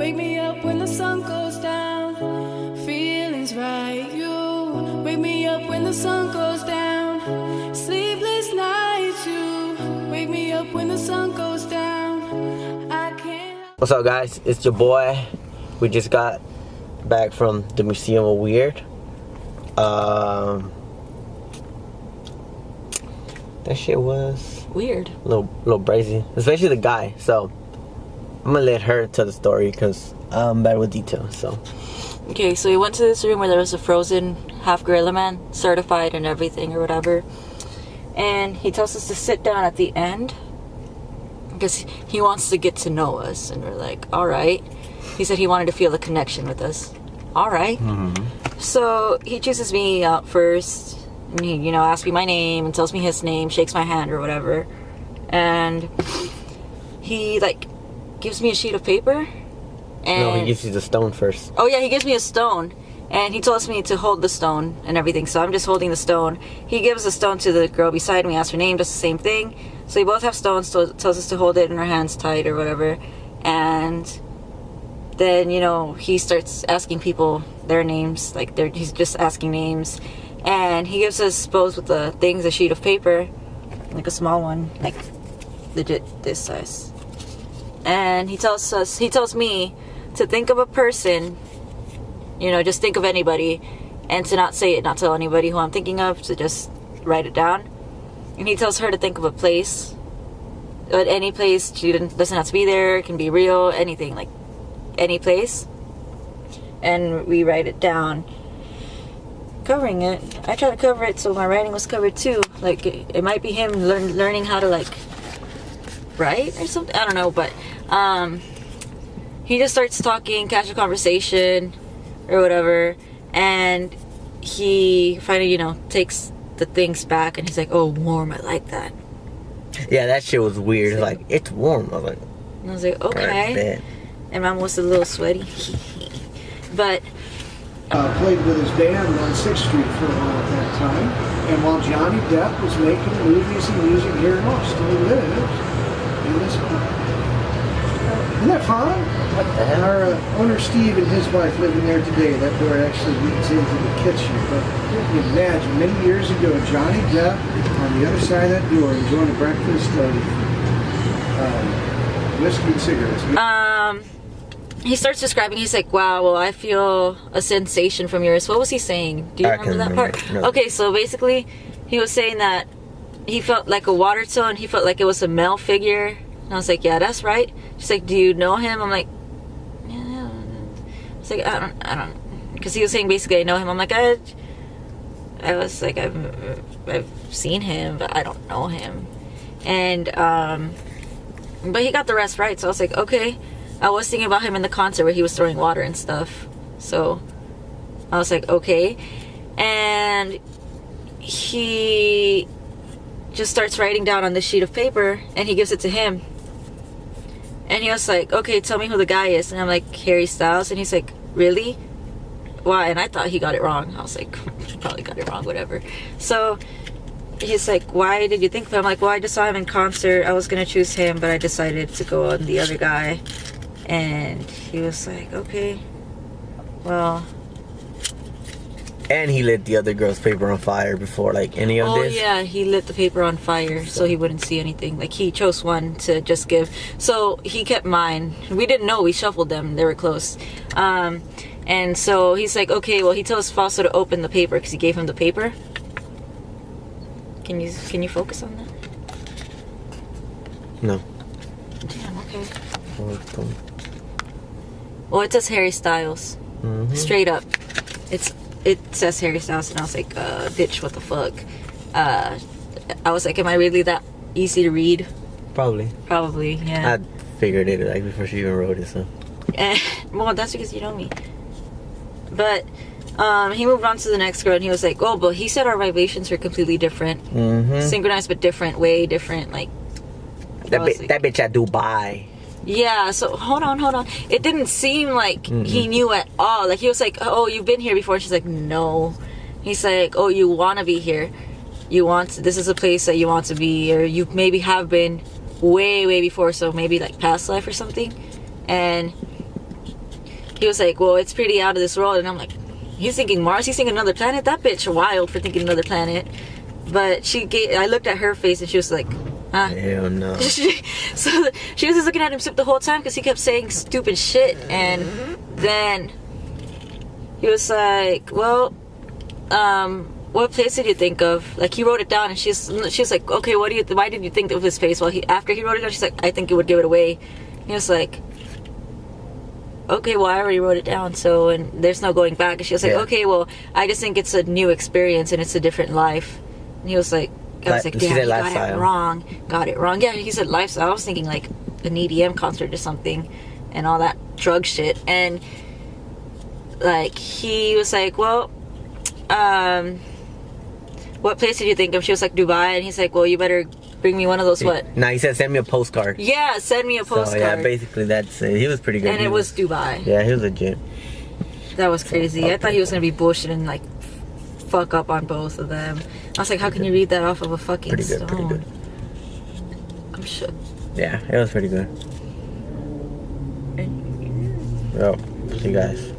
wake me up when the sun goes down. Feelings right, you wake me up when the sun goes down. Sleepless nights, you wake me up when the sun goes down. I can't. What's up, guys? It's your boy. We just got back from the Museum of Weird. That shit was weird. A little crazy, especially the guy. So I'm gonna let her tell the story because I'm bad with details. So okay, so we went to this room where there was a frozen half gorilla man, certified and everything or whatever, and he tells us to sit down at the end because he wants to get to know us, and we're like, all right. He said he wanted to feel a connection with us. All right. So he chooses me out first. And he, you know, asks me my name and tells me his name, shakes my hand or whatever. And he, like, gives me a sheet of paper. And no, he gives you the stone first. Oh, yeah, he gives me a stone. And he tells me to hold the stone and everything. So I'm just holding the stone. He gives the stone to the girl beside me, asks her name, does the same thing. So we both have stones, so it tells us to hold it in our hands tight or whatever. And then, you know, he starts asking people their names. Like, he's just asking names. And he gives us both with the things a sheet of paper, like a small one, like legit this size. And he tells me to think of a person, you know, just think of anybody, and to not say it, not tell anybody who I'm thinking of, to just write it down. And he tells her to think of a place, but any place. She doesn't have to be there. It can be real, anything, like any place. And we write it down. Covering it, I tried to cover it so my writing was covered too. Like it might be him learning how to like write or something. I don't know, but he just starts talking, casual conversation or whatever, and he finally, you know, takes the things back and he's like, "Oh, warm, I like that." Yeah, that shit was weird. Like, it's warm. I was like, and I was like, okay. And mine was a little sweaty, but. Played with his band on 6th Street for a while at that time. And while Johnny Depp was making movies and music here in Austin, he lives in this park. Isn't that fun? what the hell? Our owner Steve and his wife live in there today. That door actually leads into the kitchen. But you can imagine, many years ago, Johnny Depp on the other side of that door enjoying a breakfast of whiskey and cigarettes. He starts describing, he's like, wow, well, I feel a sensation from yours. What was he saying? Do you remember that part? No. Okay, so basically, he was saying that he felt like a water tone. He felt like it was a male figure. And I was like, yeah, that's right. She's like, do you know him? I'm like, yeah. It's like, I don't. Because he was saying, basically, I know him. I'm like, I was like, I've seen him, but I don't know him. And, but he got the rest right. So I was like, okay. I was thinking about him in the concert where he was throwing water and stuff. So I was like, okay. And he just starts writing down on this sheet of paper and he gives it to him. And he was like, okay, tell me who the guy is. And I'm like, Harry Styles. And he's like, really? Why? And I thought he got it wrong. I was like, probably got it wrong, whatever. So he's like, why did you think of him? I'm like, well, I just saw him in concert. I was going to choose him, but I decided to go on the other guy. And he was like, okay, well. And he lit the other girl's paper on fire before, like, any of this. Oh, yeah, he lit the paper on fire so he wouldn't see anything. Like, he chose one to just give. So he kept mine. We didn't know. We shuffled them. They were close. And so he's like, okay, well, he tells Fausto to open the paper because he gave him the paper. Can you focus on that? No. Damn, okay. Oh, well, it says Harry Styles. Straight up. It says Harry Styles, and I was like, bitch, what the fuck? I was like, am I really that easy to read? Probably. Probably, yeah. I figured it like before she even wrote it, so. Well, that's because you know me. But he moved on to the next girl, and he was like, oh, but he said our vibrations are completely different. Synchronized, but different, way different. Like, that bitch at Dubai. Yeah, so hold on. It didn't seem like he knew at all. Like, he was like, oh, you've been here before. She's like, no. He's like, oh, you want to be here. This is a place that you want to be, or you maybe have been way before, so maybe like past life or something. And he was like, well, it's pretty out of this world. And I'm like, he's thinking Mars? He's thinking another planet? That bitch wild for thinking another planet. But I looked at her face and she was like, huh? Hell no. So she was just looking at him the whole time because he kept saying stupid shit. And then he was like, well, what place did you think of? Like, he wrote it down, and she's like, okay, why did you think of this place? Well, after he wrote it down, she's like, I think it would give it away. And he was like, okay, well, I already wrote it down, so, and there's no going back. And she was like, okay, well, I just think it's a new experience and it's a different life. And he was like, I was like, She damn, said you got lifestyle. it wrong. Yeah, he said lifestyle. I was thinking like an EDM concert or something, and all that drug shit. And like, he was like, well, what place did you think of? She was like, Dubai. And he's like, well, you better bring me one of those, what? No, he said send me a postcard. Yeah, send me a postcard. So yeah, basically that's it. He was pretty good. And it was Dubai. Yeah, he was legit. That was crazy. I thought he was gonna be bullshit and like fuck up on both of them. I was like, how can you read that off of a fucking Pretty good, stone? pretty good. I'm shook. Yeah, it was pretty good. Yo, see you guys.